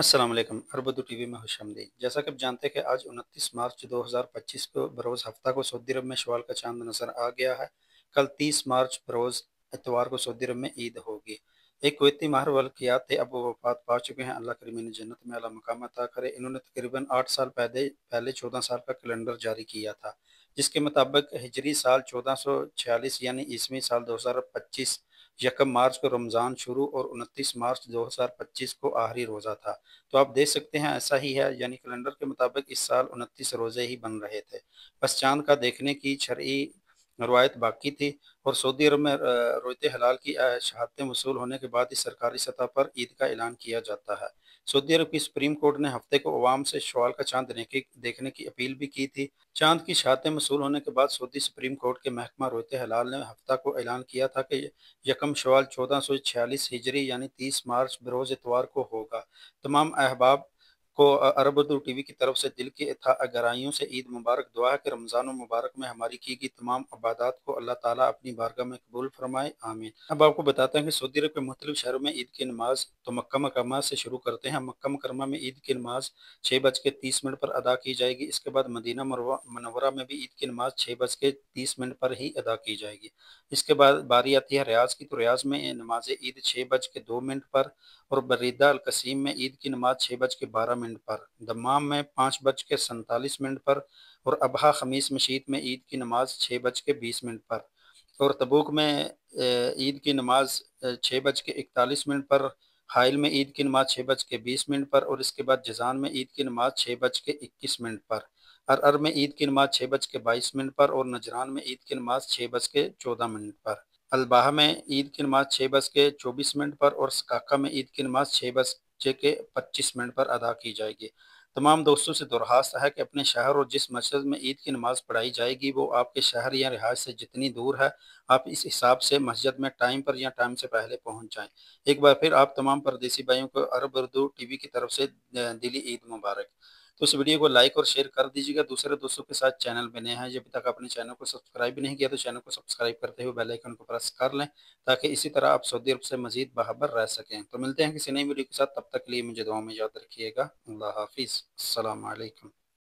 السلام علیکم عرب Urdu T V میں خوش آمدید۔ جیسا کہ آپ جانتے ہیں کہ آج 29 مارچ 2025 کو بروز ہفتہ کو سعودی عرب میں شوال کا چاند نظر آ گیا ہے۔ کل 30 مارچ بروز اتوار کو سعودی عرب میں عید ہوگی۔ ایک کویتی ماہر والقیات تھے، اب وہ وفات پا چکے ہیں، اللہ کریم انہیں جنت میں اعلیٰ مقام عطا کرے۔ انہوں نے تقریباً 8 سال پہلے 14 سال کا کیلنڈر جاری کیا تھا، جس کے مطابق ہجری سال 1446 یعنی عیسوی سال 2025 یکم مارچ کو رمضان شروع اور 29 مارچ 2025 کو آخری روزہ تھا۔ تو آپ دیکھ سکتے ہیں ایسا ہی ہے، یعنی کیلنڈر کے مطابق اس سال 29 روزے ہی بن رہے تھے، بس چاند کا دیکھنے کی شرعی روایت باقی تھی۔ اور سعودی عرب میں رویت ہلال کی شہادتیں وصول ہونے کے بعد اس سرکاری سطح پر عید کا اعلان کیا جاتا ہے۔ سعودی عرب کی سپریم کورٹ نے ہفتے کو عوام سے شوال کا چاند دیکھنے کی اپیل بھی کی تھی۔ چاند کی شہادتیں وصول ہونے کے بعد سعودی سپریم کورٹ کے محکمہ رویت ہلال نے ہفتہ کو اعلان کیا تھا کہ یکم شوال 1446 ہجری یعنی 30 مارچ بروز اتوار کو ہوگا۔ تمام احباب کو عرب اردو ٹی وی کی طرف سے دل کی گہرائیوں سے عید مبارک۔ دعا ہے کہ رمضان المبارک میں ہماری کی گئی تمام عبادات کو اللہ تعالیٰ اپنی بارگاہ میں قبول فرمائے، آمین۔ اب آپ کو بتاتے ہیں کہ سعودی عرب کے مختلف شہروں میں عید کی نماز تو مکہ مکرمہ سے شروع کرتے ہیں۔ مکہ مکرمہ میں عید کی نماز 6:30 پر ادا کی جائے گی۔ اس کے بعد مدینہ منورہ میں بھی عید کی نماز 6:30 پر ہی ادا کی جائے گی۔ اس کے بعد باری آتی ہے ریاض کی، تو ریاض میں نماز عید 6:02 پر، اور بریدہ القصیم میں عید کی نماز 6:12 پر، دمام میں 5:47 پر، اور ابہا خمیس مشیط میں عید کی نماز 6:20 پر، اور تبوک میں عید کی نماز 6:41 پر، حائل میں عید کی نماز 6:20 پر، اور اس کے بعد جزان میں عید کی نماز 6:21 پر، ارر میں عید کی نماز 6:22 پر، اور نجران میں عید کی نماز 6:14 پر، الباحہ میں عید کی نماز 6:24 پر، اور سکاکا میں عید کی نماز 6:25 پر ادا کی جائے گی۔ تمام دوستوں سے درخواست ہے کہ اپنے شہر اور جس مسجد میں عید کی نماز پڑھائی جائے گی وہ آپ کے شہر یا رہائش سے جتنی دور ہے، آپ اس حساب سے مسجد میں ٹائم پر یا ٹائم سے پہلے پہنچ جائیں۔ ایک بار پھر آپ تمام پردیسی بھائیوں کو عرب اردو ٹی وی کی طرف سے دلی عید مبارک۔ تو اس ویڈیو کو لائک اور شیئر کر دیجیے گا دوسرے دوستوں کے ساتھ۔ چینل پہ نئے ہیں، جب تک اپنے چینل کو سبسکرائب نہیں کیا تو چینل کو سبسکرائب کرتے ہوئے بیل آئیکن کو پریس کر لیں، تاکہ اسی طرح آپ سعودی عرب سے مزید باخبر رہ سکیں۔ تو ملتے ہیں کسی نئی ویڈیو کے ساتھ، تب تک کے لیے مجھے دعاؤں میں یاد رکھیے گا۔ اللہ حافظ، السلام علیکم۔